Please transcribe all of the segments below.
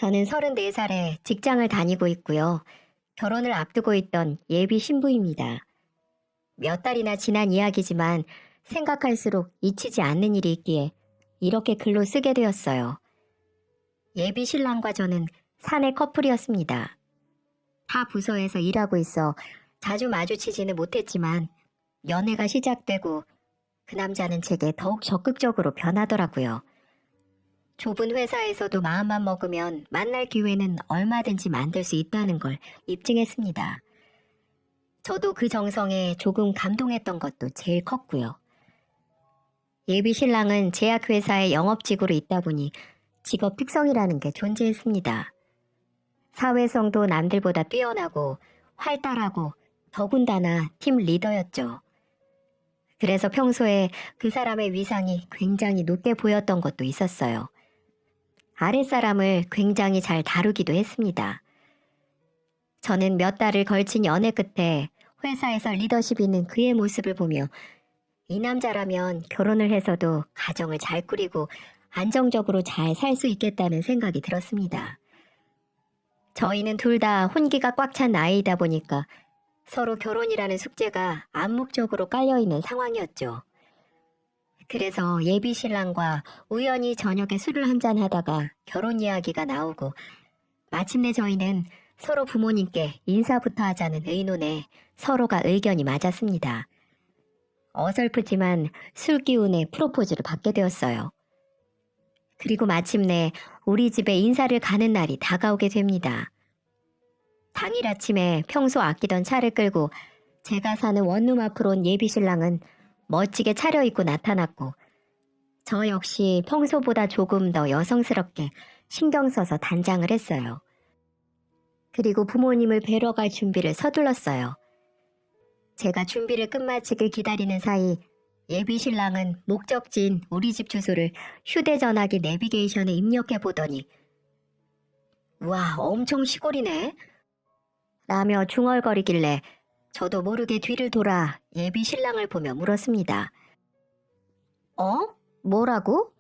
저는 34살에 직장을 다니고 있고요. 결혼을 앞두고 있던 예비 신부입니다. 몇 달이나 지난 이야기지만 생각할수록 잊히지 않는 일이 있기에 이렇게 글로 쓰게 되었어요. 예비 신랑과 저는 사내 커플이었습니다. 타 부서에서 일하고 있어 자주 마주치지는 못했지만 연애가 시작되고 그 남자는 제게 더욱 적극적으로 변하더라고요. 좁은 회사에서도 마음만 먹으면 만날 기회는 얼마든지 만들 수 있다는 걸 입증했습니다. 저도 그 정성에 조금 감동했던 것도 제일 컸고요. 예비 신랑은 제약회사의 영업직으로 있다 보니 직업 특성이라는 게 존재했습니다. 사회성도 남들보다 뛰어나고 활달하고 더군다나 팀 리더였죠. 그래서 평소에 그 사람의 위상이 굉장히 높게 보였던 것도 있었어요. 아랫사람을 굉장히 잘 다루기도 했습니다. 저는 몇 달을 걸친 연애 끝에 회사에서 리더십 있는 그의 모습을 보며 이 남자라면 결혼을 해서도 가정을 잘 꾸리고 안정적으로 잘 살 수 있겠다는 생각이 들었습니다. 저희는 둘 다 혼기가 꽉 찬 나이이다 보니까 서로 결혼이라는 숙제가 암묵적으로 깔려있는 상황이었죠. 그래서 예비 신랑과 우연히 저녁에 술을 한잔 하다가 결혼 이야기가 나오고 마침내 저희는 서로 부모님께 인사부터 하자는 의논에 서로가 의견이 맞았습니다. 어설프지만 술 기운에 프로포즈를 받게 되었어요. 그리고 마침내 우리 집에 인사를 가는 날이 다가오게 됩니다. 당일 아침에 평소 아끼던 차를 끌고 제가 사는 원룸 앞으로 온 예비 신랑은 멋지게 차려입고 나타났고 저 역시 평소보다 조금 더 여성스럽게 신경 써서 단장을 했어요. 그리고 부모님을 뵈러 갈 준비를 서둘렀어요. 제가 준비를 끝마치길 기다리는 사이 예비 신랑은 목적지인 우리 집 주소를 휴대전화기 내비게이션에 입력해 보더니 우와, 엄청 시골이네 라며 중얼거리길래 저도 모르게 뒤를 돌아 예비 신랑을 보며 물었습니다. 어? 뭐라고?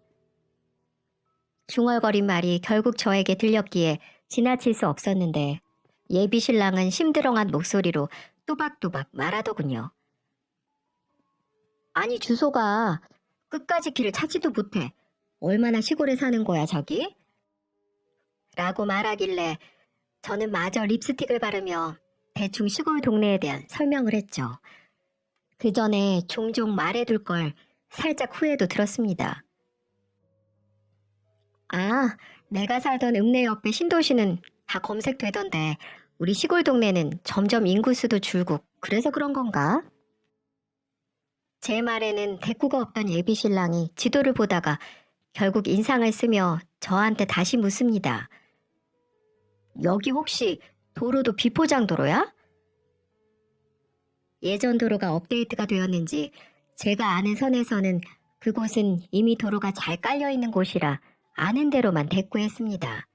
중얼거린 말이 결국 저에게 들렸기에 지나칠 수 없었는데 예비 신랑은 심드렁한 목소리로 또박또박 말하더군요. 아니 주소가 끝까지 길을 찾지도 못해. 얼마나 시골에 사는 거야 자기? 라고 말하길래 저는 마저 립스틱을 바르며 대충 시골 동네에 대한 설명을 했죠. 그 전에 종종 말해둘 걸 살짝 후회도 들었습니다. 아, 내가 살던 읍내 옆에 신도시는 다 검색되던데 우리 시골 동네는 점점 인구수도 줄고 그래서 그런 건가? 제 말에는 대꾸가 없던 예비 신랑이 지도를 보다가 결국 인상을 쓰며 저한테 다시 묻습니다. 여기 혹시 도로도 비포장도로야? 예전 도로가 업데이트가 되었는지 제가 아는 선에서는 그곳은 이미 도로가 잘 깔려있는 곳이라 아는 대로만 대꾸했습니다.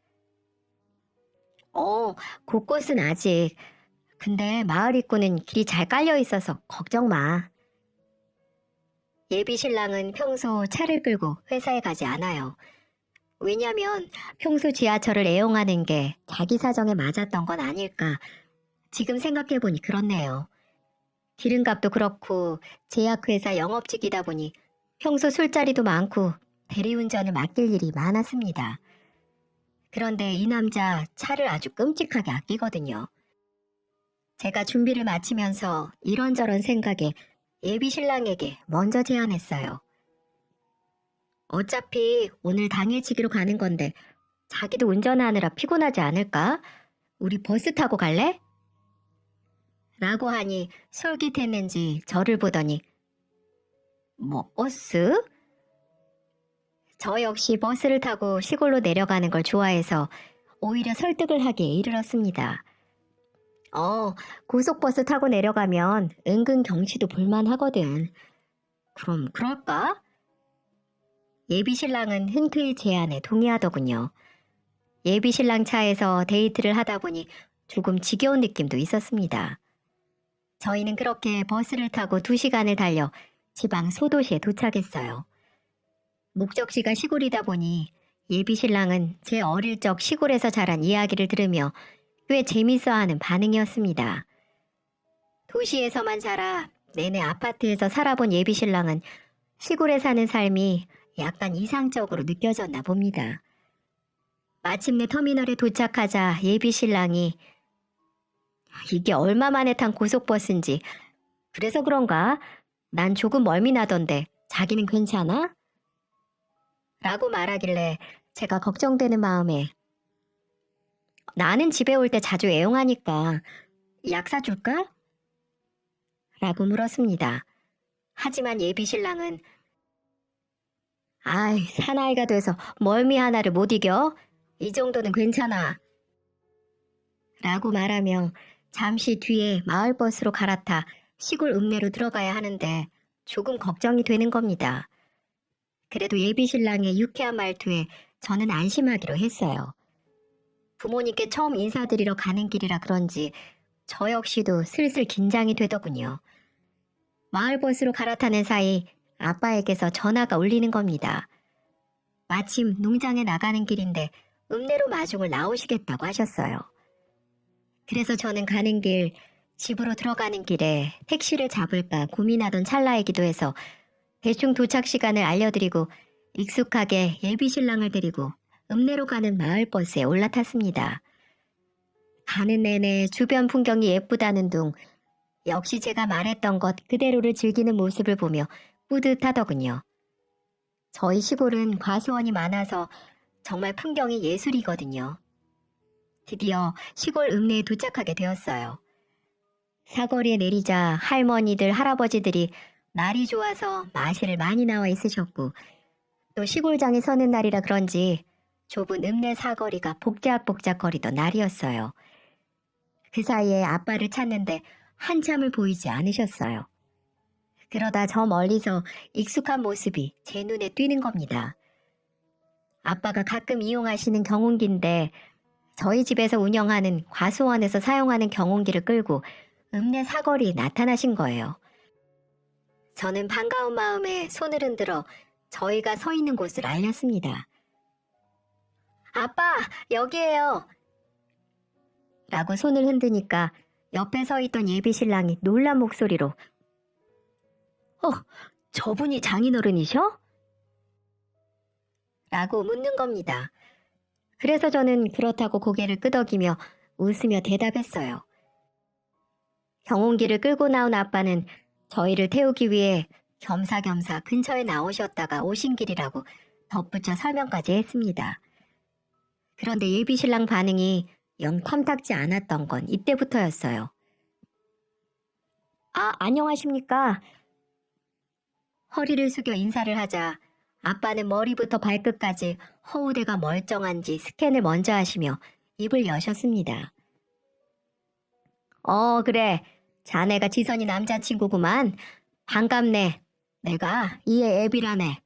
곳곳은 아직. 근데 마을 입구는 길이 잘 깔려있어서 걱정 마. 예비 신랑은 평소 차를 끌고 회사에 가지 않아요. 왜냐면 평소 지하철을 애용하는 게 자기 사정에 맞았던 건 아닐까. 지금 생각해보니 그렇네요. 기름값도 그렇고 제약회사 영업직이다 보니 평소 술자리도 많고 대리운전을 맡길 일이 많았습니다. 그런데 이 남자 차를 아주 끔찍하게 아끼거든요. 제가 준비를 마치면서 이런저런 생각에 예비 신랑에게 먼저 제안했어요. 어차피 오늘 당일치기로 가는 건데 자기도 운전하느라 피곤하지 않을까? 우리 버스 타고 갈래? 라고 하니 솔깃했는지 저를 보더니 뭐 버스? 저 역시 버스를 타고 시골로 내려가는 걸 좋아해서 오히려 설득을 하기에 이르렀습니다. 고속버스 타고 내려가면 은근 경치도 볼만하거든. 그럼 그럴까? 예비 신랑은 흔쾌히 제안에 동의하더군요. 예비 신랑 차에서 데이트를 하다 보니 조금 지겨운 느낌도 있었습니다. 저희는 그렇게 버스를 타고 2시간을 달려 지방 소도시에 도착했어요. 목적지가 시골이다 보니 예비 신랑은 제 어릴 적 시골에서 자란 이야기를 들으며 꽤 재밌어하는 반응이었습니다. 도시에서만 자라 내내 아파트에서 살아본 예비 신랑은 시골에 사는 삶이 약간 이상적으로 느껴졌나 봅니다. 마침내 터미널에 도착하자 예비 신랑이 이게 얼마 만에 탄 고속버스인지 그래서 그런가? 난 조금 멀미 나던데 자기는 괜찮아? 라고 말하길래 제가 걱정되는 마음에 나는 집에 올 때 자주 애용하니까 약 사줄까? 라고 물었습니다. 하지만 예비 신랑은 아이, 사나이가 돼서 멀미 하나를 못 이겨? 이 정도는 괜찮아. 라고 말하며 잠시 뒤에 마을버스로 갈아타 시골 읍내로 들어가야 하는데 조금 걱정이 되는 겁니다. 그래도 예비 신랑의 유쾌한 말투에 저는 안심하기로 했어요. 부모님께 처음 인사드리러 가는 길이라 그런지 저 역시도 슬슬 긴장이 되더군요. 마을버스로 갈아타는 사이 아빠에게서 전화가 울리는 겁니다. 마침 농장에 나가는 길인데 읍내로 마중을 나오시겠다고 하셨어요. 그래서 저는 가는 길, 집으로 들어가는 길에 택시를 잡을까 고민하던 찰나이기도 해서 대충 도착 시간을 알려드리고 익숙하게 예비 신랑을 데리고 읍내로 가는 마을버스에 올라탔습니다. 가는 내내 주변 풍경이 예쁘다는 둥, 역시 제가 말했던 것 그대로를 즐기는 모습을 보며 뿌듯하더군요. 저희 시골은 과수원이 많아서 정말 풍경이 예술이거든요. 드디어 시골 읍내에 도착하게 되었어요. 사거리에 내리자 할머니들, 할아버지들이 날이 좋아서 마실을 많이 나와 있으셨고 또 시골장에 서는 날이라 그런지 좁은 읍내 사거리가 복작복작거리던 날이었어요. 그 사이에 아빠를 찾는데 한참을 보이지 않으셨어요. 그러다 저 멀리서 익숙한 모습이 제 눈에 띄는 겁니다. 아빠가 가끔 이용하시는 경운기인데 저희 집에서 운영하는 과수원에서 사용하는 경운기를 끌고 읍내 사거리에 나타나신 거예요. 저는 반가운 마음에 손을 흔들어 저희가 서 있는 곳을 알렸습니다. 아빠, 여기에요. 라고 손을 흔드니까 옆에 서 있던 예비 신랑이 놀란 목소리로 저분이 장인어른이셔? 라고 묻는 겁니다. 그래서 저는 그렇다고 고개를 끄덕이며 웃으며 대답했어요. 경운기를 끌고 나온 아빠는 저희를 태우기 위해 겸사겸사 근처에 나오셨다가 오신 길이라고 덧붙여 설명까지 했습니다. 그런데 예비 신랑 반응이 영 탐탁지 않았던 건 이때부터였어요. 아, 안녕하십니까? 허리를 숙여 인사를 하자 아빠는 머리부터 발끝까지 허우대가 멀쩡한지 스캔을 먼저 하시며 입을 여셨습니다. 그래. 자네가 지선이 남자친구구만. 반갑네. 내가 이의 애비라네.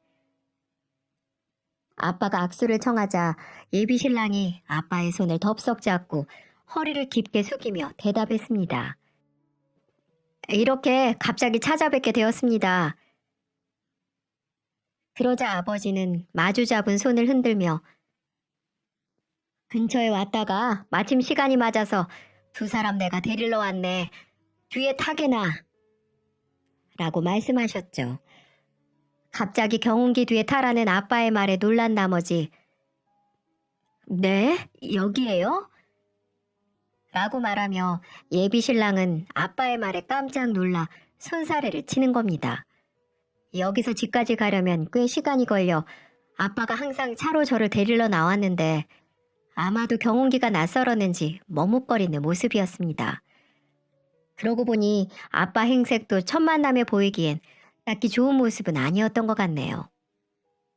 아빠가 악수를 청하자 예비 신랑이 아빠의 손을 덥석 잡고 허리를 깊게 숙이며 대답했습니다. 이렇게 갑자기 찾아뵙게 되었습니다. 그러자 아버지는 마주 잡은 손을 흔들며 근처에 왔다가 마침 시간이 맞아서 두 사람 내가 데리러 왔네. 뒤에 타게나. 라고 말씀하셨죠. 갑자기 경운기 뒤에 타라는 아빠의 말에 놀란 나머지 네? 여기에요? 라고 말하며 예비 신랑은 아빠의 말에 깜짝 놀라 손사래를 치는 겁니다. 여기서 집까지 가려면 꽤 시간이 걸려 아빠가 항상 차로 저를 데리러 나왔는데 아마도 경운기가 낯설었는지 머뭇거리는 모습이었습니다. 그러고 보니 아빠 행색도 첫 만남에 보이기엔 딱히 좋은 모습은 아니었던 것 같네요.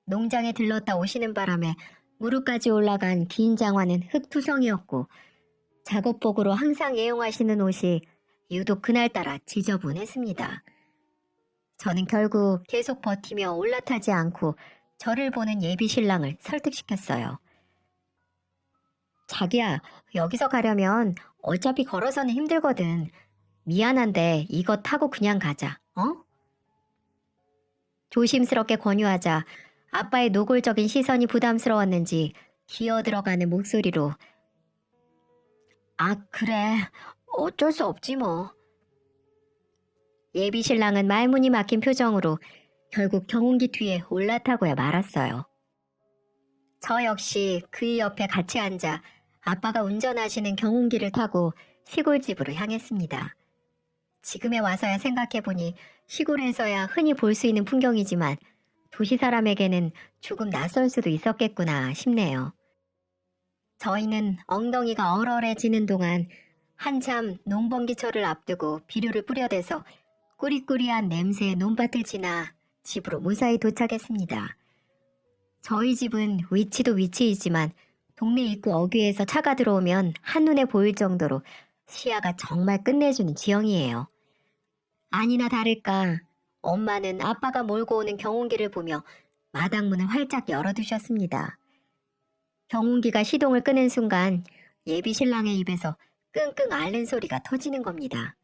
농장에 들렀다 오시는 바람에 무릎까지 올라간 긴 장화는 흙투성이었고 작업복으로 항상 애용하시는 옷이 유독 그날따라 지저분했습니다. 저는 결국 계속 버티며 올라타지 않고 저를 보는 예비 신랑을 설득시켰어요. 자기야, 여기서 가려면 어차피 걸어서는 힘들거든. 미안한데 이거 타고 그냥 가자, 어? 조심스럽게 권유하자 아빠의 노골적인 시선이 부담스러웠는지 기어 들어가는 목소리로 아, 그래. 어쩔 수 없지 뭐. 예비 신랑은 말문이 막힌 표정으로 결국 경운기 뒤에 올라타고야 말았어요. 저 역시 그의 옆에 같이 앉아 아빠가 운전하시는 경운기를 타고 시골집으로 향했습니다. 지금에 와서야 생각해보니 시골에서야 흔히 볼 수 있는 풍경이지만 도시 사람에게는 조금 낯설 수도 있었겠구나 싶네요. 저희는 엉덩이가 얼얼해지는 동안 한참 농번기철을 앞두고 비료를 뿌려대서 꾸리꾸리한 냄새의 논밭을 지나 집으로 무사히 도착했습니다. 저희 집은 위치도 위치이지만 동네 입구 어귀에서 차가 들어오면 한눈에 보일 정도로 시야가 정말 끝내주는 지형이에요. 아니나 다를까 엄마는 아빠가 몰고 오는 경운기를 보며 마당문을 활짝 열어두셨습니다. 경운기가 시동을 끄는 순간 예비 신랑의 입에서 끙끙 앓는 소리가 터지는 겁니다.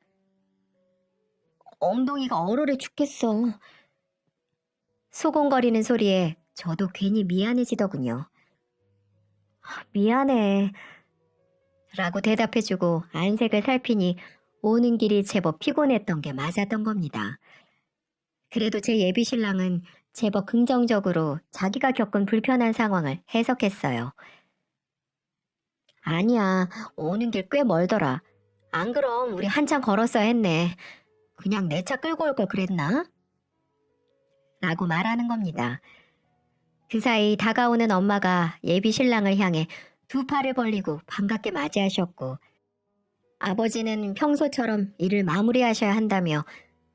엉덩이가 얼얼해 죽겠어. 소곤거리는 소리에 저도 괜히 미안해지더군요. 미안해. 라고 대답해주고 안색을 살피니 오는 길이 제법 피곤했던 게 맞았던 겁니다. 그래도 제 예비 신랑은 제법 긍정적으로 자기가 겪은 불편한 상황을 해석했어요. 아니야, 오는 길 꽤 멀더라. 안 그럼 우리 한참 걸었어야 했네. 그냥 내 차 끌고 올 걸 그랬나? 라고 말하는 겁니다. 그 사이 다가오는 엄마가 예비 신랑을 향해 두 팔을 벌리고 반갑게 맞이하셨고 아버지는 평소처럼 일을 마무리하셔야 한다며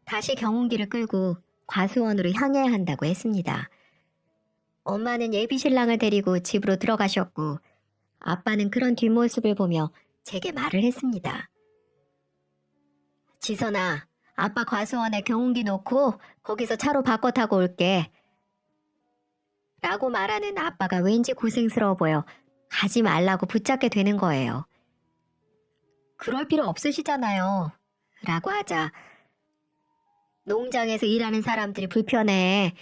다시 경운기를 끌고 과수원으로 향해야 한다고 했습니다. 엄마는 예비 신랑을 데리고 집으로 들어가셨고 아빠는 그런 뒷모습을 보며 제게 말을 했습니다. 지선아, 아빠 과수원에 경운기 놓고 거기서 차로 바꿔 타고 올게. 라고 말하는 아빠가 왠지 고생스러워 보여 가지 말라고 붙잡게 되는 거예요. 그럴 필요 없으시잖아요. 라고 하자 농장에서 일하는 사람들이 불편해.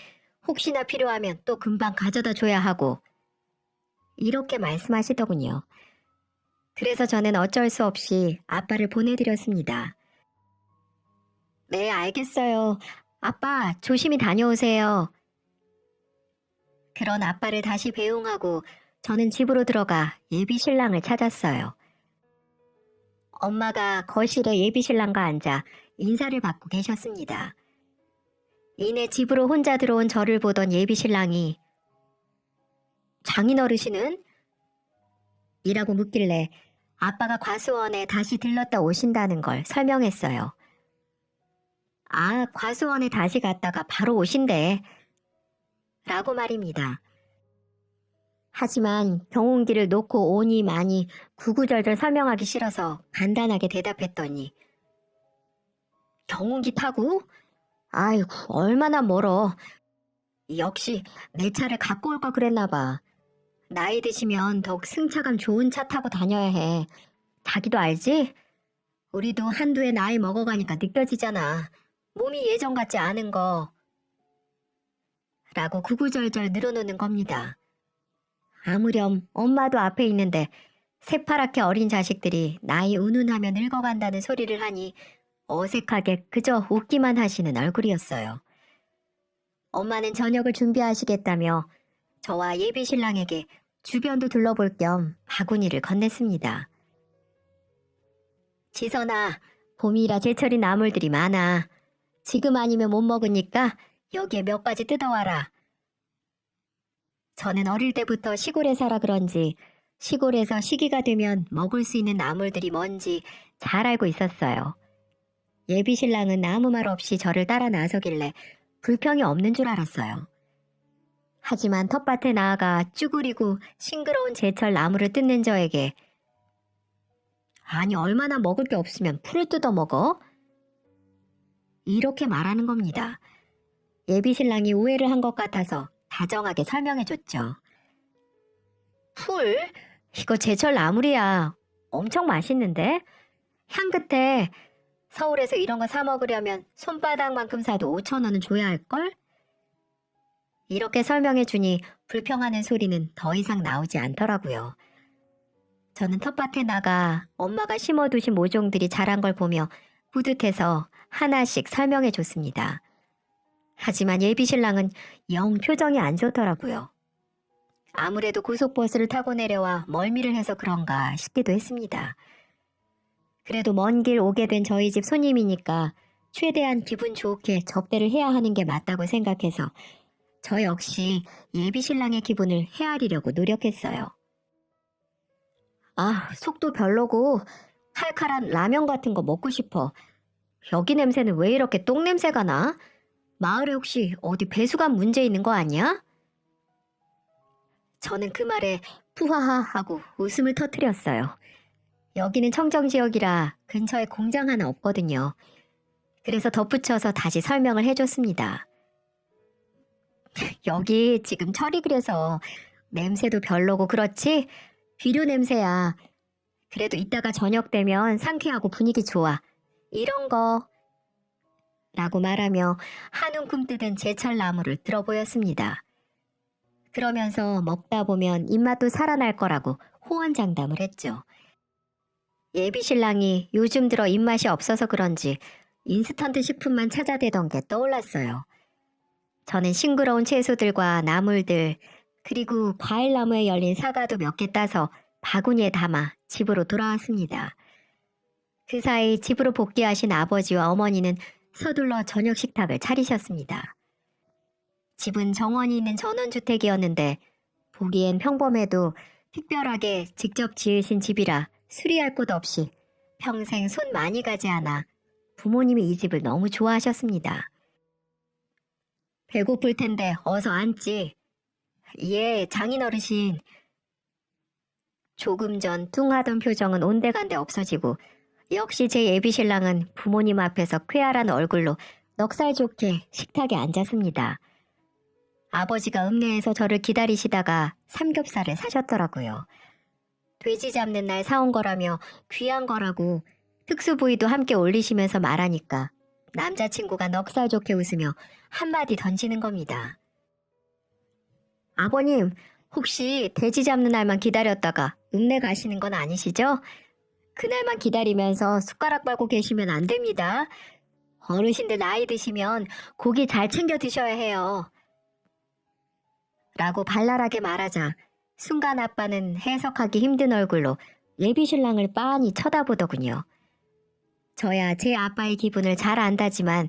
혹시나 필요하면 또 금방 가져다 줘야 하고. 이렇게 말씀하시더군요. 그래서 저는 어쩔 수 없이 아빠를 보내드렸습니다. 네, 알겠어요. 아빠, 조심히 다녀오세요. 그런 아빠를 다시 배웅하고 저는 집으로 들어가 예비 신랑을 찾았어요. 엄마가 거실에 예비 신랑과 앉아 인사를 받고 계셨습니다. 이내 집으로 혼자 들어온 저를 보던 예비 신랑이 장인어르신은? 이라고 묻길래 아빠가 과수원에 다시 들렀다 오신다는 걸 설명했어요. 아, 과수원에 다시 갔다가 바로 오신대. 라고 말입니다. 하지만 경운기를 놓고 오니 마니 구구절절 설명하기 싫어서 간단하게 대답했더니 경운기 타고? 아이고, 얼마나 멀어. 역시 내 차를 갖고 올 걸 그랬나 봐. 나이 드시면 더욱 승차감 좋은 차 타고 다녀야 해. 자기도 알지? 우리도 한두 해 나이 먹어가니까 느껴지잖아. 몸이 예전 같지 않은 거. 라고 구구절절 늘어놓는 겁니다. 아무렴 엄마도 앞에 있는데 새파랗게 어린 자식들이 나이 운운하며 늙어간다는 소리를 하니 어색하게 그저 웃기만 하시는 얼굴이었어요. 엄마는 저녁을 준비하시겠다며 저와 예비 신랑에게 주변도 둘러볼 겸 바구니를 건넸습니다. 지선아, 봄이라 제철인 나물들이 많아. 지금 아니면 못 먹으니까 여기에 몇 가지 뜯어와라. 저는 어릴 때부터 시골에 살아 그런지 시골에서 시기가 되면 먹을 수 있는 나물들이 뭔지 잘 알고 있었어요. 예비 신랑은 아무 말 없이 저를 따라 나서길래 불평이 없는 줄 알았어요. 하지만 텃밭에 나아가 쭈그리고 싱그러운 제철 나물을 뜯는 저에게 아니 얼마나 먹을 게 없으면 풀을 뜯어 먹어? 이렇게 말하는 겁니다. 예비 신랑이 오해를 한 것 같아서 다정하게 설명해줬죠. 풀? 이거 제철 나물이야. 엄청 맛있는데? 향긋해. 서울에서 이런 거 사 먹으려면 손바닥만큼 사도 5,000원은 줘야 할걸? 이렇게 설명해 주니 불평하는 소리는 더 이상 나오지 않더라고요. 저는 텃밭에 나가 엄마가 심어두신 모종들이 자란 걸 보며 뿌듯해서 하나씩 설명해 줬습니다. 하지만 예비신랑은 영 표정이 안 좋더라고요. 아무래도 고속버스를 타고 내려와 멀미를 해서 그런가 싶기도 했습니다. 그래도 먼 길 오게 된 저희 집 손님이니까 최대한 기분 좋게 접대를 해야 하는 게 맞다고 생각해서 저 역시 예비신랑의 기분을 헤아리려고 노력했어요. 아, 속도 별로고 칼칼한 라면 같은 거 먹고 싶어. 여기 냄새는 왜 이렇게 똥 냄새가 나? 마을에 혹시 어디 배수관 문제 있는 거 아니야? 저는 그 말에 푸하하 하고 웃음을 터뜨렸어요. 여기는 청정지역이라 근처에 공장 하나 없거든요. 그래서 덧붙여서 다시 설명을 해줬습니다. 여기 지금 철이 그래서 냄새도 별로고 그렇지? 비료 냄새야. 그래도 이따가 저녁 되면 상쾌하고 분위기 좋아. 이런 거. 라고 말하며 한 움큼 뜯은 제철 나무를 들어 보였습니다. 그러면서 먹다 보면 입맛도 살아날 거라고 호언장담을 했죠. 예비신랑이 요즘 들어 입맛이 없어서 그런지 인스턴트 식품만 찾아대던 게 떠올랐어요. 저는 싱그러운 채소들과 나물들, 그리고 과일나무에 열린 사과도 몇 개 따서 바구니에 담아 집으로 돌아왔습니다. 그 사이 집으로 복귀하신 아버지와 어머니는 서둘러 저녁 식탁을 차리셨습니다. 집은 정원이 있는 전원주택이었는데 보기엔 평범해도 특별하게 직접 지으신 집이라 수리할 곳 없이 평생 손 많이 가지 않아 부모님이 이 집을 너무 좋아하셨습니다. 배고플 텐데 어서 앉지. 예, 장인어르신. 조금 전 뚱하던 표정은 온데간데 없어지고 역시 제 예비신랑은 부모님 앞에서 쾌활한 얼굴로 넉살 좋게 식탁에 앉았습니다. 아버지가 읍내에서 저를 기다리시다가 삼겹살을 사셨더라고요. 돼지 잡는 날 사온 거라며 귀한 거라고 특수 부위도 함께 올리시면서 말하니까 남자친구가 넉살 좋게 웃으며 한마디 던지는 겁니다. 아버님, 혹시 돼지 잡는 날만 기다렸다가 읍내 가시는 건 아니시죠? 그날만 기다리면서 숟가락 밟고 계시면 안 됩니다. 어르신들 나이 드시면 고기 잘 챙겨 드셔야 해요. 라고 발랄하게 말하자 순간 아빠는 해석하기 힘든 얼굴로 예비신랑을 빤히 쳐다보더군요. 저야 제 아빠의 기분을 잘 안다지만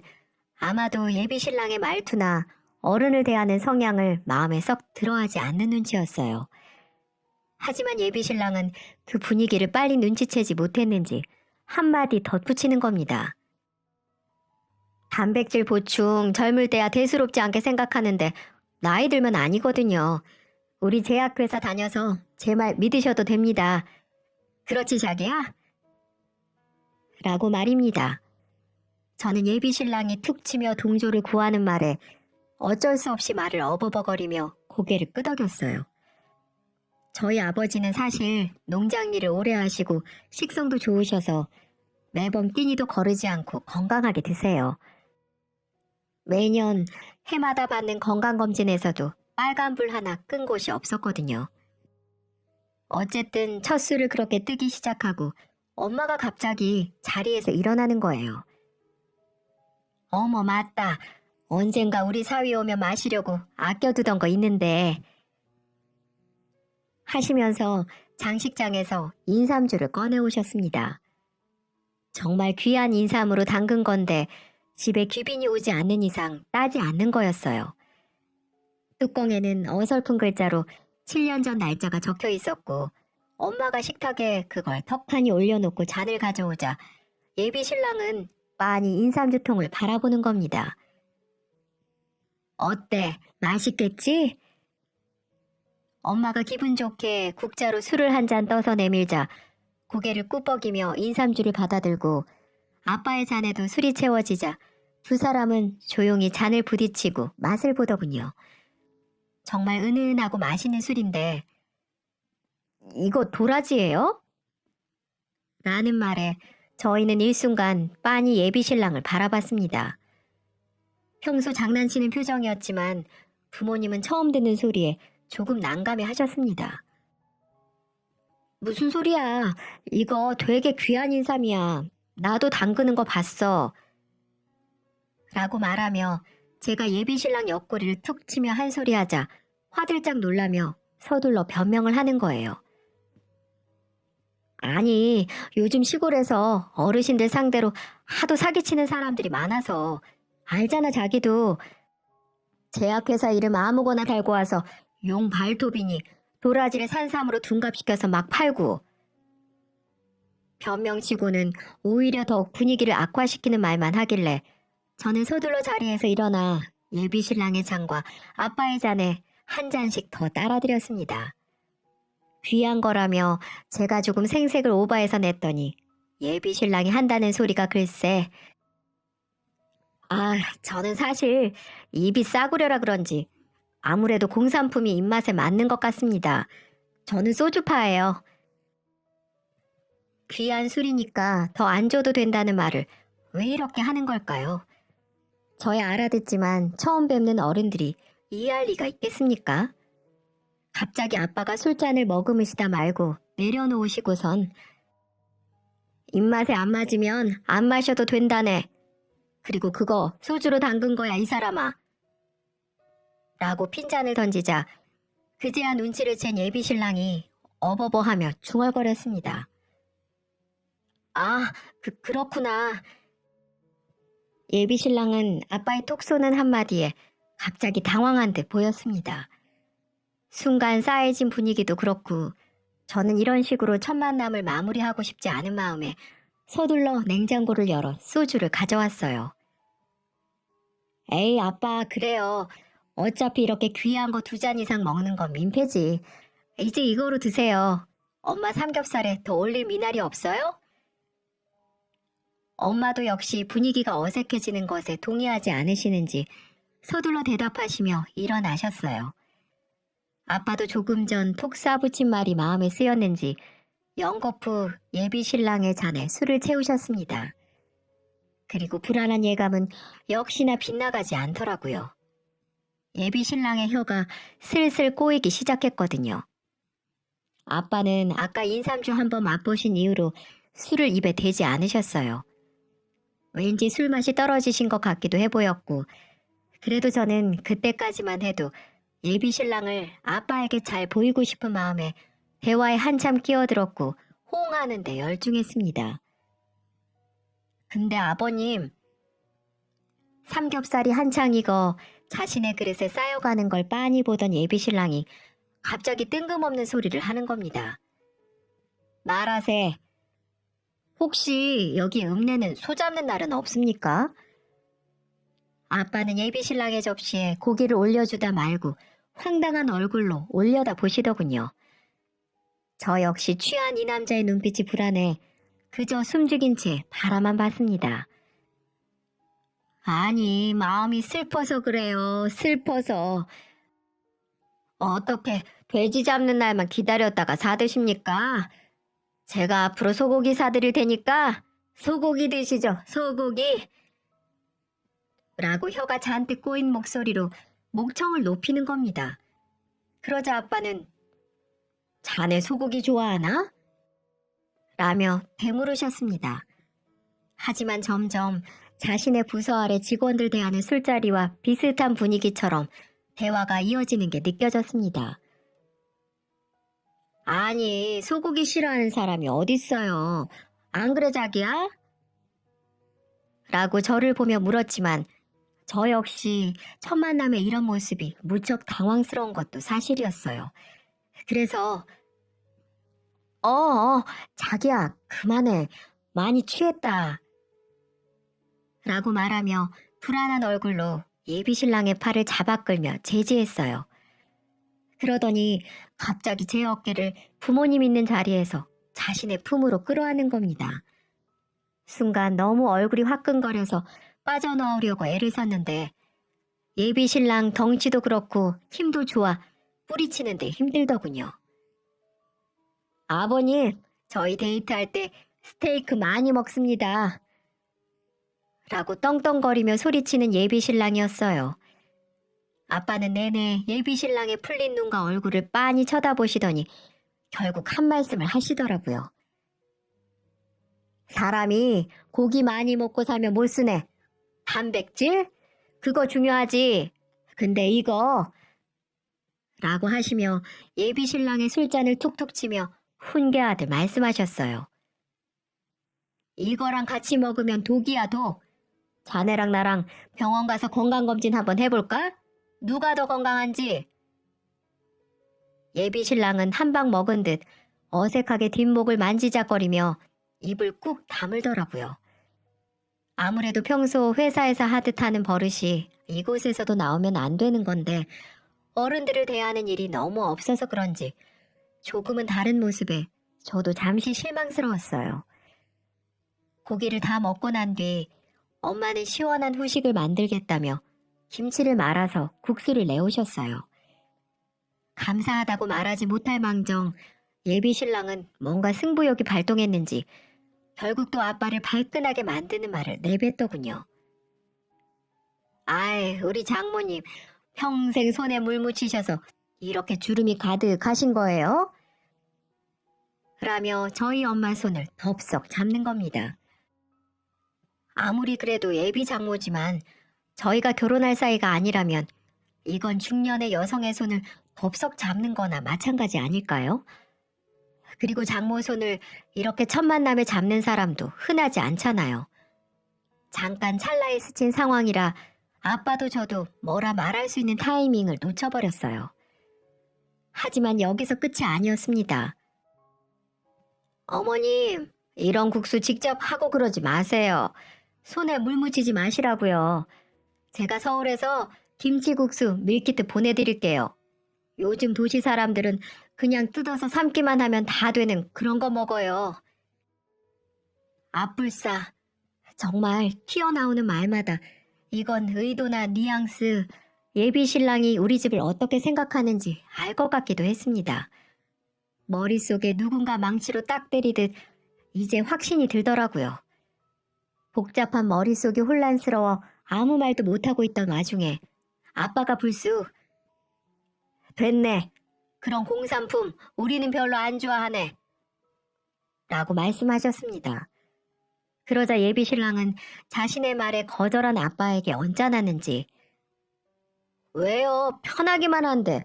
아마도 예비신랑의 말투나 어른을 대하는 성향을 마음에 썩 들어하지 않는 눈치였어요. 하지만 예비신랑은 그 분위기를 빨리 눈치채지 못했는지 한마디 덧붙이는 겁니다. 단백질 보충 젊을 때야 대수롭지 않게 생각하는데 나이 들면 아니거든요. 우리 제약회사 다녀서 제 말 믿으셔도 됩니다. 그렇지 자기야? 라고 말입니다. 저는 예비신랑이 툭 치며 동조를 구하는 말에 어쩔 수 없이 말을 어버버거리며 고개를 끄덕였어요. 저희 아버지는 사실 농장 일을 오래 하시고 식성도 좋으셔서 매번 끼니도 거르지 않고 건강하게 드세요. 매년 해마다 받는 건강검진에서도 빨간불 하나 끈 곳이 없었거든요. 어쨌든 첫 술을 그렇게 뜨기 시작하고 엄마가 갑자기 자리에서 일어나는 거예요. 어머 맞다. 언젠가 우리 사위 오면 마시려고 아껴두던 거 있는데 하시면서 장식장에서 인삼주를 꺼내오셨습니다. 정말 귀한 인삼으로 담근 건데 집에 귀빈이 오지 않는 이상 따지 않는 거였어요. 뚜껑에는 어설픈 글자로 7년 전 날짜가 적혀 있었고 엄마가 식탁에 그걸 턱하니 올려놓고 잔을 가져오자 예비신랑은 빤히 인삼주통을 바라보는 겁니다. 어때? 맛있겠지? 엄마가 기분 좋게 국자로 술을 한 잔 떠서 내밀자 고개를 꾸벅이며 인삼주를 받아들고 아빠의 잔에도 술이 채워지자 두 사람은 조용히 잔을 부딪히고 맛을 보더군요. 정말 은은하고 맛있는 술인데 이거 도라지예요? 라는 말에 저희는 일순간 빤히 예비신랑을 바라봤습니다. 평소 장난치는 표정이었지만 부모님은 처음 듣는 소리에 조금 난감해 하셨습니다. 무슨 소리야? 이거 되게 귀한 인삼이야. 나도 담그는 거 봤어. 라고 말하며 제가 예비신랑 옆구리를 툭 치며 한 소리 하자 화들짝 놀라며 서둘러 변명을 하는 거예요. 아니, 요즘 시골에서 어르신들 상대로 하도 사기치는 사람들이 많아서 알잖아, 자기도. 제약회사 이름 아무거나 달고 와서 용 발톱이니 도라지를 산삼으로 둔갑시켜서 막 팔고. 변명치고는 오히려 더욱 분위기를 악화시키는 말만 하길래 저는 서둘러 자리에서 일어나 예비신랑의 잔과 아빠의 잔에 한 잔씩 더 따라드렸습니다. 귀한 거라며 제가 조금 생색을 오버해서 냈더니 예비신랑이 한다는 소리가 글쎄. 저는 사실 입이 싸구려라 그런지 아무래도 공산품이 입맛에 맞는 것 같습니다. 저는 소주파예요. 귀한 술이니까 더 안 줘도 된다는 말을 왜 이렇게 하는 걸까요? 저야 알아듣지만 처음 뵙는 어른들이 이해할 리가 있겠습니까? 갑자기 아빠가 술잔을 머금으시다 말고 내려놓으시고선 입맛에 안 맞으면 안 마셔도 된다네. 그리고 그거 소주로 담근 거야, 이 사람아. 라고 핀잔을 던지자 그제야 눈치를 챈 예비신랑이 어버버하며 중얼거렸습니다. 그렇구나. 예비신랑은 아빠의 톡 쏘는 한마디에 갑자기 당황한 듯 보였습니다. 순간 싸해진 분위기도 그렇고 저는 이런 식으로 첫 만남을 마무리하고 싶지 않은 마음에 서둘러 냉장고를 열어 소주를 가져왔어요. 에이, 아빠, 그래요. 어차피 이렇게 귀한 거 2잔 이상 먹는 건 민폐지. 이제 이거로 드세요. 엄마 삼겹살에 더 올릴 미나리 없어요? 엄마도 역시 분위기가 어색해지는 것에 동의하지 않으시는지 서둘러 대답하시며 일어나셨어요. 아빠도 조금 전 톡 쏴붙인 말이 마음에 쓰였는지 연거푸 예비신랑의 잔에 술을 채우셨습니다. 그리고 불안한 예감은 역시나 빗나가지 않더라고요. 예비신랑의 혀가 슬슬 꼬이기 시작했거든요. 아빠는 아까 인삼주 한번 맛보신 이후로 술을 입에 대지 않으셨어요. 왠지 술맛이 떨어지신 것 같기도 해 보였고, 그래도 저는 그때까지만 해도 예비신랑을 아빠에게 잘 보이고 싶은 마음에 대화에 한참 끼어들었고 호응하는 데 열중했습니다. 근데 아버님, 삼겹살이 한창 익어 자신의 그릇에 쌓여가는 걸 빤히 보던 예비신랑이 갑자기 뜬금없는 소리를 하는 겁니다. 말하세. 혹시 여기 읍내는 소 잡는 날은 없습니까? 아빠는 예비신랑의 접시에 고기를 올려주다 말고 황당한 얼굴로 올려다 보시더군요. 저 역시 취한 이 남자의 눈빛이 불안해 그저 숨죽인 채 바라만 봤습니다. 아니, 마음이 슬퍼서 그래요. 슬퍼서. 어떻게 돼지 잡는 날만 기다렸다가 사드십니까? 제가 앞으로 소고기 사드릴 테니까 소고기 드시죠, 소고기. 라고 혀가 잔뜩 꼬인 목소리로 목청을 높이는 겁니다. 그러자 아빠는 자네 소고기 좋아하나? 라며 되물으셨습니다. 하지만 점점 자신의 부서 아래 직원들 대하는 술자리와 비슷한 분위기처럼 대화가 이어지는 게 느껴졌습니다. 아니, 소고기 싫어하는 사람이 어딨어요. 안 그래, 자기야? 라고 저를 보며 물었지만 저 역시 첫 만남에 이런 모습이 무척 당황스러운 것도 사실이었어요. 그래서 자기야, 그만해. 많이 취했다. 라고 말하며 불안한 얼굴로 예비신랑의 팔을 잡아 끌며 제지했어요. 그러더니 갑자기 제 어깨를 부모님 있는 자리에서 자신의 품으로 끌어안는 겁니다. 순간 너무 얼굴이 화끈거려서 빠져나오려고 애를 썼는데 예비신랑 덩치도 그렇고 힘도 좋아 뿌리치는데 힘들더군요. 아버님, 저희 데이트할 때 스테이크 많이 먹습니다. 라고 떵떵거리며 소리치는 예비신랑이었어요. 아빠는 내내 예비 신랑의 풀린 눈과 얼굴을 빤히 쳐다보시더니 결국 한 말씀을 하시더라고요. 사람이 고기 많이 먹고 살면 못 쓰네. 단백질? 그거 중요하지. 근데 이거 라고 하시며 예비 신랑의 술잔을 툭툭 치며 훈계하듯 말씀하셨어요. 이거랑 같이 먹으면 독이야, 독. 자네랑 나랑 병원 가서 건강검진 한번 해볼까? 누가 더 건강한지. 예비 신랑은 한 방 먹은 듯 어색하게 뒷목을 만지작거리며 입을 꾹 다물더라고요. 아무래도 평소 회사에서 하듯 하는 버릇이 이곳에서도 나오면 안 되는 건데 어른들을 대하는 일이 너무 없어서 그런지 조금은 다른 모습에 저도 잠시 실망스러웠어요. 고기를 다 먹고 난 뒤 엄마는 시원한 후식을 만들겠다며 김치를 말아서 국수를 내오셨어요. 감사하다고 말하지 못할 망정 예비 신랑은 뭔가 승부욕이 발동했는지 결국 또 아빠를 발끈하게 만드는 말을 내뱉더군요. 아이, 우리 장모님 평생 손에 물 묻히셔서 이렇게 주름이 가득하신 거예요? 라며 저희 엄마 손을 덥석 잡는 겁니다. 아무리 그래도 예비 장모지만 저희가 결혼할 사이가 아니라면 이건 중년의 여성의 손을 덥석 잡는 거나 마찬가지 아닐까요? 그리고 장모 손을 이렇게 첫 만남에 잡는 사람도 흔하지 않잖아요. 잠깐 찰나에 스친 상황이라 아빠도 저도 뭐라 말할 수 있는 타이밍을 놓쳐버렸어요. 하지만 여기서 끝이 아니었습니다. 어머님, 이런 국수 직접 하고 그러지 마세요. 손에 물 묻히지 마시라고요. 제가 서울에서 김치국수 밀키트 보내드릴게요. 요즘 도시 사람들은 그냥 뜯어서 삶기만 하면 다 되는 그런 거 먹어요. 앞불싸. 정말 튀어나오는 말마다 이건 의도나 뉘앙스, 예비 신랑이 우리 집을 어떻게 생각하는지 알 것 같기도 했습니다. 머릿속에 누군가 망치로 딱 때리듯 이제 확신이 들더라고요. 복잡한 머릿속이 혼란스러워 아무 말도 못하고 있던 와중에 아빠가 불쑥 됐네. 그런 공산품 우리는 별로 안 좋아하네. 라고 말씀하셨습니다. 그러자 예비 신랑은 자신의 말에 거절한 아빠에게 언짢았는지 왜요? 편하기만 한데.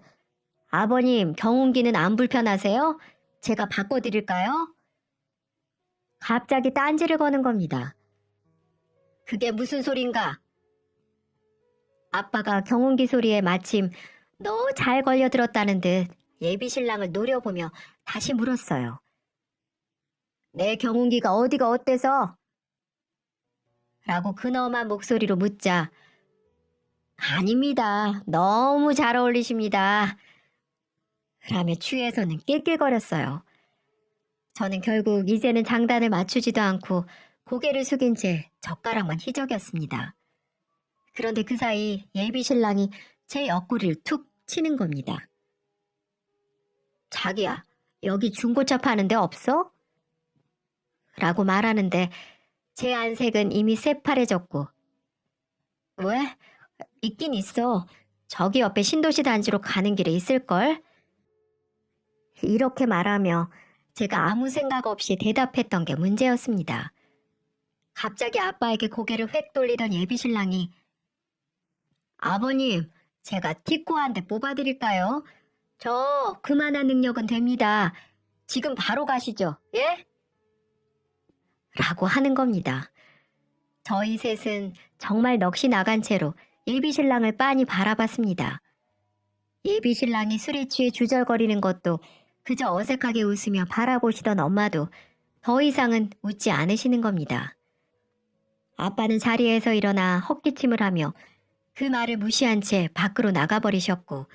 아버님 경운기는 안 불편하세요? 제가 바꿔드릴까요? 갑자기 딴지를 거는 겁니다. 그게 무슨 소린가? 아빠가 경운기 소리에 마침 너 잘 걸려들었다는 듯 예비 신랑을 노려보며 다시 물었어요. 내 경운기가 어디가 어때서? 라고 근엄한 목소리로 묻자 아닙니다. 너무 잘 어울리십니다. 라며 취해서는 낄낄거렸어요. 저는 결국 이제는 장단을 맞추지도 않고 고개를 숙인 채 젓가락만 희적였습니다. 그런데 그 사이 예비 신랑이 제 옆구리를 툭 치는 겁니다. 자기야, 여기 중고차 파는 데 없어? 라고 말하는데 제 안색은 이미 새파래졌고 왜? 있긴 있어. 저기 옆에 신도시 단지로 가는 길에 있을걸? 이렇게 말하며 제가 아무 생각 없이 대답했던 게 문제였습니다. 갑자기 아빠에게 고개를 획 돌리던 예비 신랑이 아버님, 제가 티코 한 대 뽑아드릴까요? 저 그만한 능력은 됩니다. 지금 바로 가시죠. 예? 라고 하는 겁니다. 저희 셋은 정말 넋이 나간 채로 예비 신랑을 빤히 바라봤습니다. 예비 신랑이 술에 취해 주절거리는 것도 그저 어색하게 웃으며 바라보시던 엄마도 더 이상은 웃지 않으시는 겁니다. 아빠는 자리에서 일어나 헛기침을 하며 그 말을 무시한 채 밖으로 나가버리셨고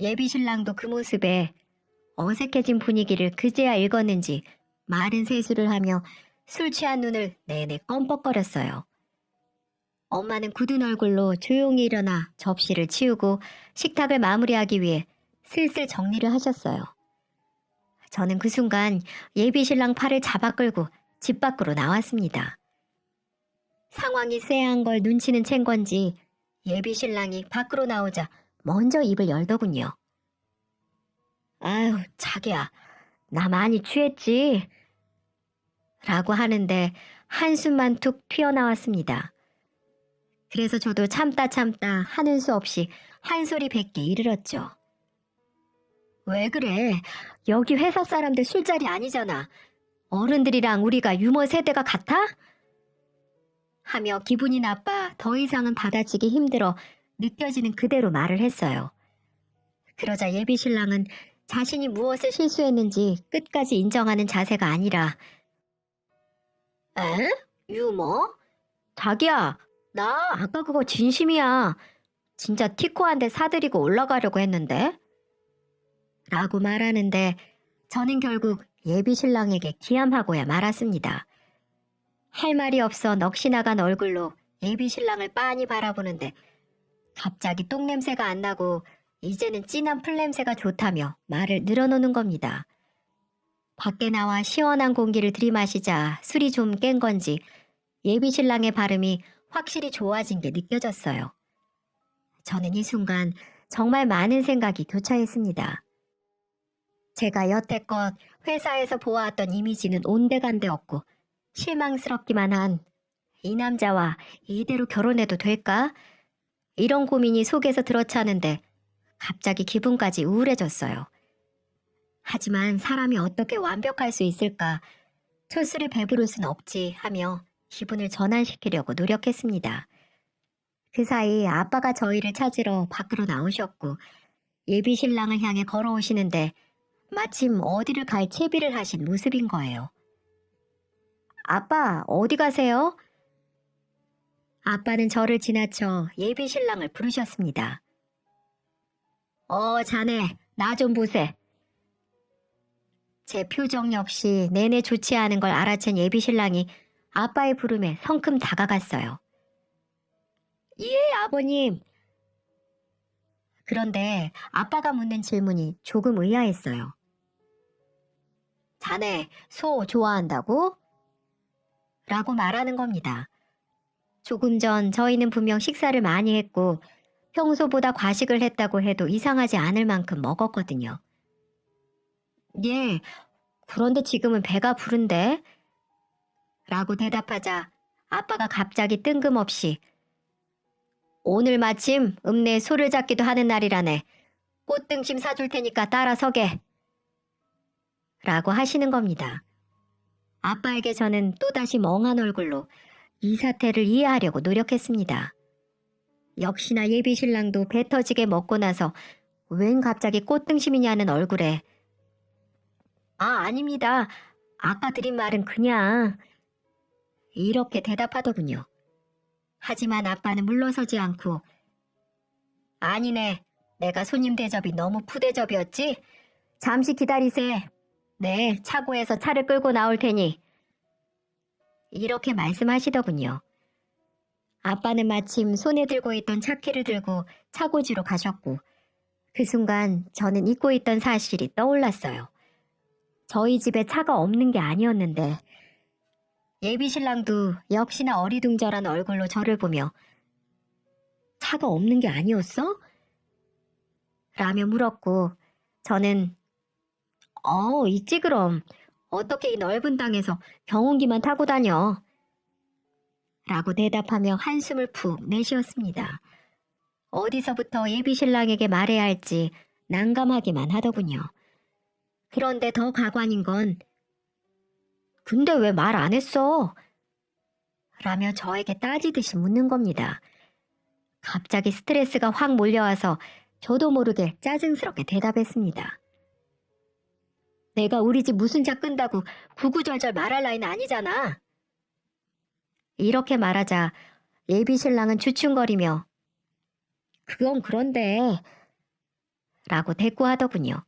예비 신랑도 그 모습에 어색해진 분위기를 그제야 읽었는지 마른 세수를 하며 술 취한 눈을 내내 껌뻑거렸어요. 엄마는 굳은 얼굴로 조용히 일어나 접시를 치우고 식탁을 마무리하기 위해 슬슬 정리를 하셨어요. 저는 그 순간 예비 신랑 팔을 잡아 끌고 집 밖으로 나왔습니다. 상황이 쎄한 걸 눈치는 챈 건지 예비 신랑이 밖으로 나오자 먼저 입을 열더군요. 아유, 자기야, 나 많이 취했지? 라고 하는데 한숨만 툭 튀어나왔습니다. 그래서 저도 참다 하는 수 없이 한 소리 뱉기 이르렀죠. 왜 그래? 여기 회사 사람들 술자리 아니잖아. 어른들이랑 우리가 유머 세대가 같아? 하며 기분이 나빠 더 이상은 받아치기 힘들어 느껴지는 그대로 말을 했어요. 그러자 예비 신랑은 자신이 무엇을 실수했는지 끝까지 인정하는 자세가 아니라 에? 유머? 자기야, 나 아까 그거 진심이야. 진짜 티코 한 대 사드리고 올라가려고 했는데? 라고 말하는데 저는 결국 예비 신랑에게 기함하고야 말았습니다. 할 말이 없어 넋이 나간 얼굴로 예비 신랑을 빤히 바라보는데 갑자기 똥냄새가 안 나고 이제는 진한 풀냄새가 좋다며 말을 늘어놓는 겁니다. 밖에 나와 시원한 공기를 들이마시자 술이 좀 깬 건지 예비 신랑의 발음이 확실히 좋아진 게 느껴졌어요. 저는 이 순간 정말 많은 생각이 교차했습니다. 제가 여태껏 회사에서 보아왔던 이미지는 온데간데 없고 실망스럽기만 한 이 남자와 이대로 결혼해도 될까? 이런 고민이 속에서 들어차는데 갑자기 기분까지 우울해졌어요. 하지만 사람이 어떻게 완벽할 수 있을까? 첫 술에 배부를 순 없지 하며 기분을 전환시키려고 노력했습니다. 그 사이 아빠가 저희를 찾으러 밖으로 나오셨고 예비 신랑을 향해 걸어오시는데 마침 어디를 갈 채비를 하신 모습인 거예요. 아빠, 어디 가세요? 아빠는 저를 지나쳐 예비 신랑을 부르셨습니다. 자네, 나 좀 보세. 제 표정 역시 내내 좋지 않은 걸 알아챈 예비 신랑이 아빠의 부름에 성큼 다가갔어요. 예, 아버님. 그런데 아빠가 묻는 질문이 조금 의아했어요. 자네, 소 좋아한다고? 라고 말하는 겁니다. 조금 전 저희는 분명 식사를 많이 했고 평소보다 과식을 했다고 해도 이상하지 않을 만큼 먹었거든요. 예, 그런데 지금은 배가 부른데? 라고 대답하자 아빠가 갑자기 뜬금없이 오늘 마침 읍내에 소를 잡기도 하는 날이라네. 꽃등심 사줄 테니까 따라서게. 라고 하시는 겁니다. 아빠에게 저는 또다시 멍한 얼굴로 이 사태를 이해하려고 노력했습니다. 역시나 예비 신랑도 배 터지게 먹고 나서 웬 갑자기 꽃등심이냐는 얼굴에 아닙니다. 아까 드린 말은 그냥 이렇게 대답하더군요. 하지만 아빠는 물러서지 않고 아니네. 내가 손님 대접이 너무 푸대접이었지? 잠시 기다리세. 네, 차고에서 차를 끌고 나올 테니. 이렇게 말씀하시더군요. 아빠는 마침 손에 들고 있던 차키를 들고 차고지로 가셨고 그 순간 저는 잊고 있던 사실이 떠올랐어요. 저희 집에 차가 없는 게 아니었는데 예비 신랑도 역시나 어리둥절한 얼굴로 저를 보며 차가 없는 게 아니었어? 라며 물었고 저는 있지 그럼. 어떻게 이 넓은 땅에서 경운기만 타고 다녀? 라고 대답하며 한숨을 푹 내쉬었습니다. 어디서부터 예비 신랑에게 말해야 할지 난감하기만 하더군요. 그런데 더 가관인 건 근데 왜 말 안 했어? 라며 저에게 따지듯이 묻는 겁니다. 갑자기 스트레스가 확 몰려와서 저도 모르게 짜증스럽게 대답했습니다. 내가 우리 집 무슨 차 끈다고 구구절절 말할 나이는 아니잖아. 이렇게 말하자 예비 신랑은 주춤거리며 그건 그런데 라고 대꾸하더군요.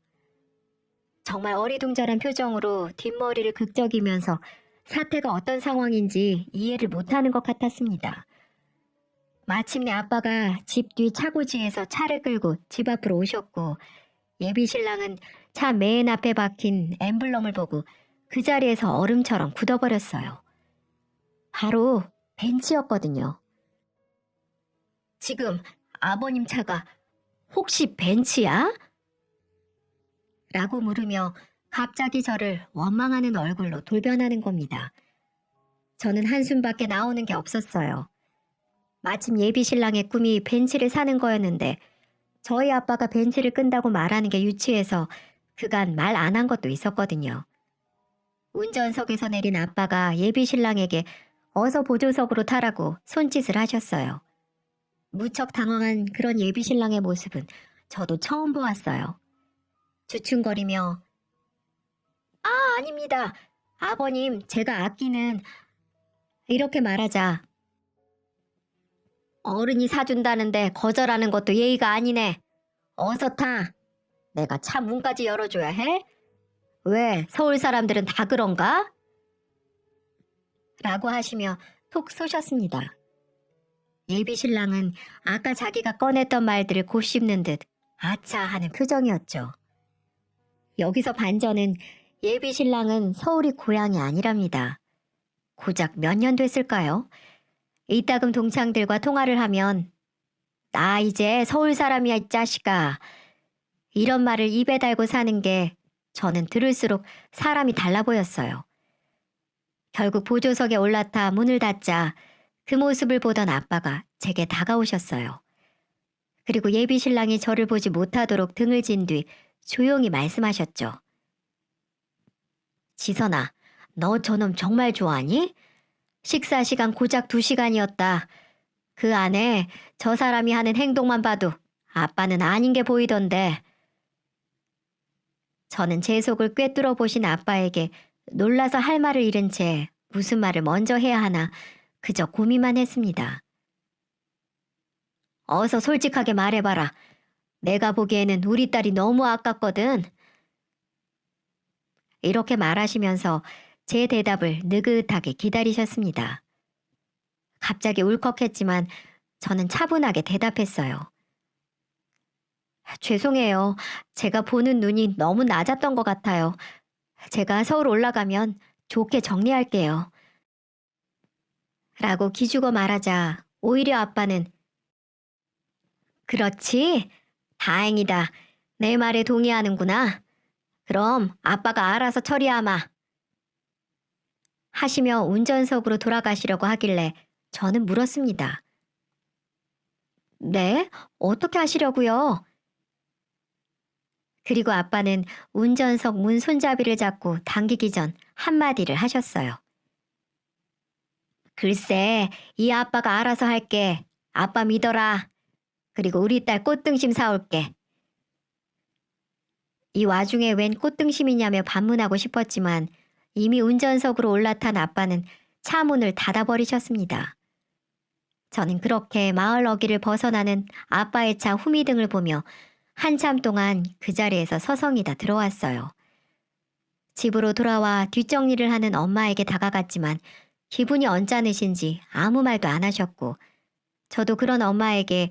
정말 어리둥절한 표정으로 뒷머리를 극적이면서 사태가 어떤 상황인지 이해를 못하는 것 같았습니다. 마침내 아빠가 집 뒤 차고지에서 차를 끌고 집 앞으로 오셨고 예비 신랑은 차 맨 앞에 박힌 엠블럼을 보고 그 자리에서 얼음처럼 굳어버렸어요. 바로 벤츠였거든요. 지금 아버님 차가 혹시 벤츠야? 라고 물으며 갑자기 저를 원망하는 얼굴로 돌변하는 겁니다. 저는 한숨밖에 나오는 게 없었어요. 마침 예비 신랑의 꿈이 벤츠를 사는 거였는데 저희 아빠가 벤츠를 끈다고 말하는 게 유치해서 그간 말 안 한 것도 있었거든요. 운전석에서 내린 아빠가 예비 신랑에게 어서 보조석으로 타라고 손짓을 하셨어요. 무척 당황한 그런 예비 신랑의 모습은 저도 처음 보았어요. 주춤거리며 아, 아닙니다. 아버님, 제가 아끼는 이렇게 말하자 어른이 사준다는데 거절하는 것도 예의가 아니네. 어서 타. 내가 차 문까지 열어줘야 해? 왜 서울 사람들은 다 그런가? 라고 하시며 톡 쏘셨습니다. 예비 신랑은 아까 자기가 꺼냈던 말들을 곱씹는 듯 아차 하는 표정이었죠. 여기서 반전은 예비 신랑은 서울이 고향이 아니랍니다. 고작 몇 년 됐을까요? 이따금 동창들과 통화를 하면 나 이제 서울 사람이야 이 자식아. 이런 말을 입에 달고 사는 게 저는 들을수록 사람이 달라 보였어요. 결국 보조석에 올라타 문을 닫자 그 모습을 보던 아빠가 제게 다가오셨어요. 그리고 예비 신랑이 저를 보지 못하도록 등을 진 뒤 조용히 말씀하셨죠. 지선아, 너 저놈 정말 좋아하니? 식사 시간 고작 2시간이었다. 그 안에 저 사람이 하는 행동만 봐도 아빠는 아닌 게 보이던데. 저는 제 속을 꿰뚫어 보신 아빠에게 놀라서 할 말을 잃은 채 무슨 말을 먼저 해야 하나 그저 고민만 했습니다. 어서 솔직하게 말해봐라. 내가 보기에는 우리 딸이 너무 아깝거든. 이렇게 말하시면서 제 대답을 느긋하게 기다리셨습니다. 갑자기 울컥했지만 저는 차분하게 대답했어요. 죄송해요. 제가 보는 눈이 너무 낮았던 것 같아요. 제가 서울 올라가면 좋게 정리할게요. 라고 기죽어 말하자 오히려 아빠는 그렇지? 다행이다. 내 말에 동의하는구나. 그럼 아빠가 알아서 처리하마. 하시며 운전석으로 돌아가시려고 하길래 저는 물었습니다. 네? 어떻게 하시려고요? 그리고 아빠는 운전석 문 손잡이를 잡고 당기기 전 한마디를 하셨어요. 글쎄, 이 아빠가 알아서 할게. 아빠 믿어라. 그리고 우리 딸 꽃등심 사올게. 이 와중에 웬 꽃등심이냐며 반문하고 싶었지만 이미 운전석으로 올라탄 아빠는 차 문을 닫아버리셨습니다. 저는 그렇게 마을 어귀를 벗어나는 아빠의 차 후미등을 보며 한참 동안 그 자리에서 서성이다 들어왔어요. 집으로 돌아와 뒷정리를 하는 엄마에게 다가갔지만 기분이 언짢으신지 아무 말도 안 하셨고 저도 그런 엄마에게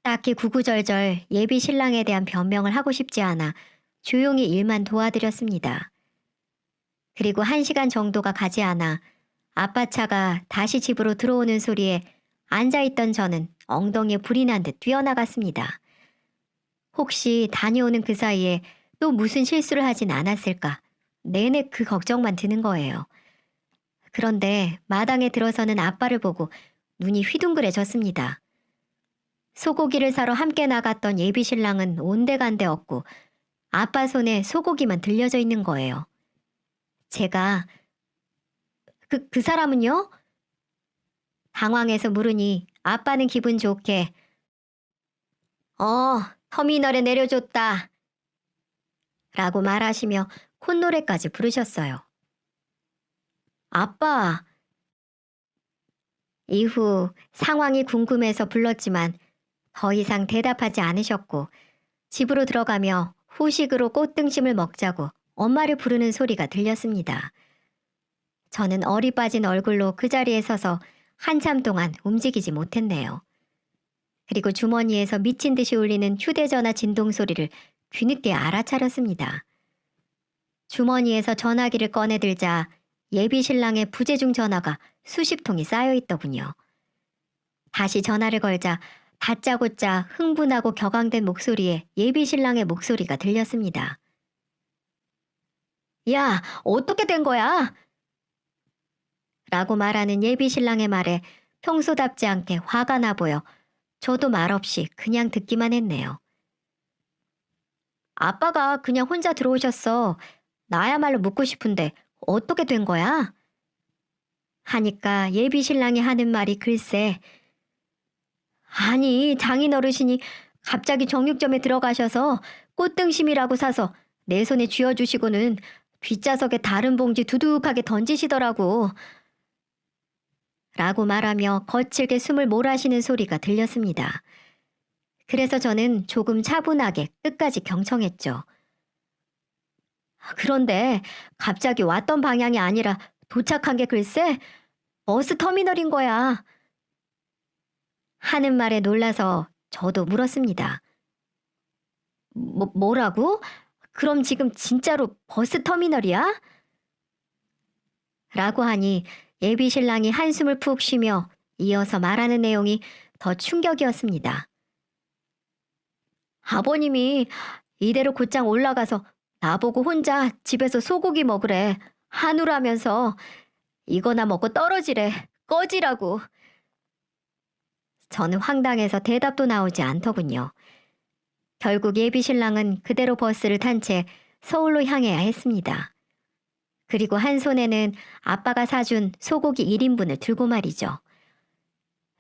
딱히 구구절절 예비 신랑에 대한 변명을 하고 싶지 않아 조용히 일만 도와드렸습니다. 그리고 1시간 정도가 가지 않아 아빠 차가 다시 집으로 들어오는 소리에 앉아있던 저는 엉덩이에 불이 난 듯 뛰어나갔습니다. 혹시 다녀오는 그 사이에 또 무슨 실수를 하진 않았을까 내내 그 걱정만 드는 거예요. 그런데 마당에 들어서는 아빠를 보고 눈이 휘둥그레졌습니다. 소고기를 사러 함께 나갔던 예비 신랑은 온데간데 없고 아빠 손에 소고기만 들려져 있는 거예요. 제가 그 사람은요? 당황해서 물으니 아빠는 기분 좋게 터미널에 내려줬다 라고 말하시며 콧노래까지 부르셨어요. 아빠! 이후 상황이 궁금해서 불렀지만 더 이상 대답하지 않으셨고 집으로 들어가며 후식으로 꽃등심을 먹자고 엄마를 부르는 소리가 들렸습니다. 저는 얼이 빠진 얼굴로 그 자리에 서서 한참 동안 움직이지 못했네요. 그리고 주머니에서 미친 듯이 울리는 휴대전화 진동 소리를 뒤늦게 알아차렸습니다. 주머니에서 전화기를 꺼내들자 예비 신랑의 부재중 전화가 수십 통이 쌓여 있더군요. 다시 전화를 걸자 다짜고짜 흥분하고 격앙된 목소리에 예비 신랑의 목소리가 들렸습니다. 야, 어떻게 된 거야? 라고 말하는 예비 신랑의 말에 평소답지 않게 화가 나 보여 저도 말없이 그냥 듣기만 했네요. 아빠가 그냥 혼자 들어오셨어. 나야말로 묻고 싶은데 어떻게 된 거야? 하니까 예비 신랑이 하는 말이 글쎄, 아니, 장인어르신이 갑자기 정육점에 들어가셔서 꽃등심이라고 사서 내 손에 쥐어주시고는 뒷좌석에 다른 봉지 두둑하게 던지시더라고. 라고 말하며 거칠게 숨을 몰아쉬는 소리가 들렸습니다. 그래서 저는 조금 차분하게 끝까지 경청했죠. 그런데 갑자기 왔던 방향이 아니라 도착한 게 글쎄 버스 터미널인 거야. 하는 말에 놀라서 저도 물었습니다. 뭐라고? 그럼 지금 진짜로 버스 터미널이야? 라고 하니 예비 신랑이 한숨을 푹 쉬며 이어서 말하는 내용이 더 충격이었습니다. 아버님이 이대로 곧장 올라가서 나보고 혼자 집에서 소고기 먹으래. 한우라면서 이거나 먹고 떨어지래. 꺼지라고. 저는 황당해서 대답도 나오지 않더군요. 결국 예비 신랑은 그대로 버스를 탄 채 서울로 향해야 했습니다. 그리고 한 손에는 아빠가 사준 소고기 1인분을 들고 말이죠.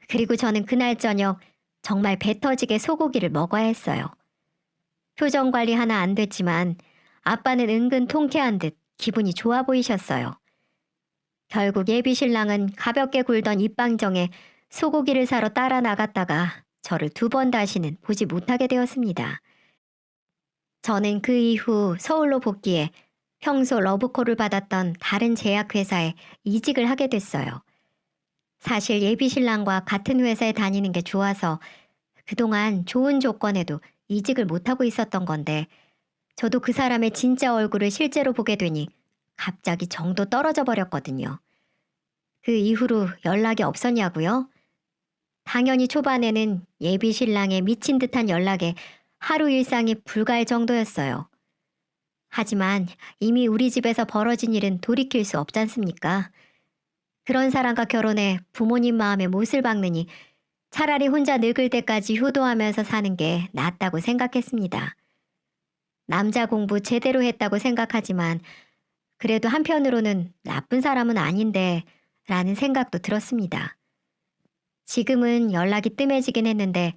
그리고 저는 그날 저녁 정말 배 터지게 소고기를 먹어야 했어요. 표정 관리 하나 안 됐지만 아빠는 은근 통쾌한 듯 기분이 좋아 보이셨어요. 결국 예비 신랑은 가볍게 굴던 입방정에 소고기를 사러 따라 나갔다가 저를 2번 다시는 보지 못하게 되었습니다. 저는 그 이후 서울로 복귀해 평소 러브콜을 받았던 다른 제약회사에 이직을 하게 됐어요. 사실 예비 신랑과 같은 회사에 다니는 게 좋아서 그동안 좋은 조건에도 이직을 못하고 있었던 건데 저도 그 사람의 진짜 얼굴을 실제로 보게 되니 갑자기 정도 떨어져 버렸거든요. 그 이후로 연락이 없었냐고요? 당연히 초반에는 예비 신랑의 미친 듯한 연락에 하루 일상이 불가할 정도였어요. 하지만 이미 우리 집에서 벌어진 일은 돌이킬 수 없지 않습니까? 그런 사람과 결혼해 부모님 마음에 못을 박느니 차라리 혼자 늙을 때까지 효도하면서 사는 게 낫다고 생각했습니다. 남자 공부 제대로 했다고 생각하지만 그래도 한편으로는 나쁜 사람은 아닌데 라는 생각도 들었습니다. 지금은 연락이 뜸해지긴 했는데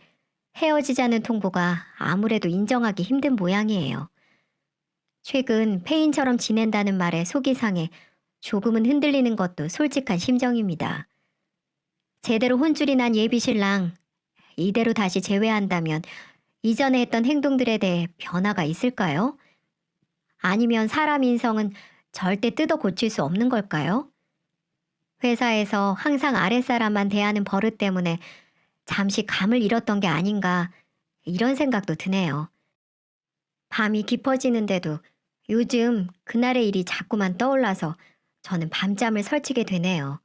헤어지자는 통보가 아무래도 인정하기 힘든 모양이에요. 최근 폐인처럼 지낸다는 말에 속이 상해 조금은 흔들리는 것도 솔직한 심정입니다. 제대로 혼쭐이 난 예비 신랑, 이대로 다시 재회한다면 이전에 했던 행동들에 대해 변화가 있을까요? 아니면 사람 인성은 절대 뜯어 고칠 수 없는 걸까요? 회사에서 항상 아랫사람만 대하는 버릇 때문에 잠시 감을 잃었던 게 아닌가 이런 생각도 드네요. 밤이 깊어지는데도 요즘 그날의 일이 자꾸만 떠올라서 저는 밤잠을 설치게 되네요.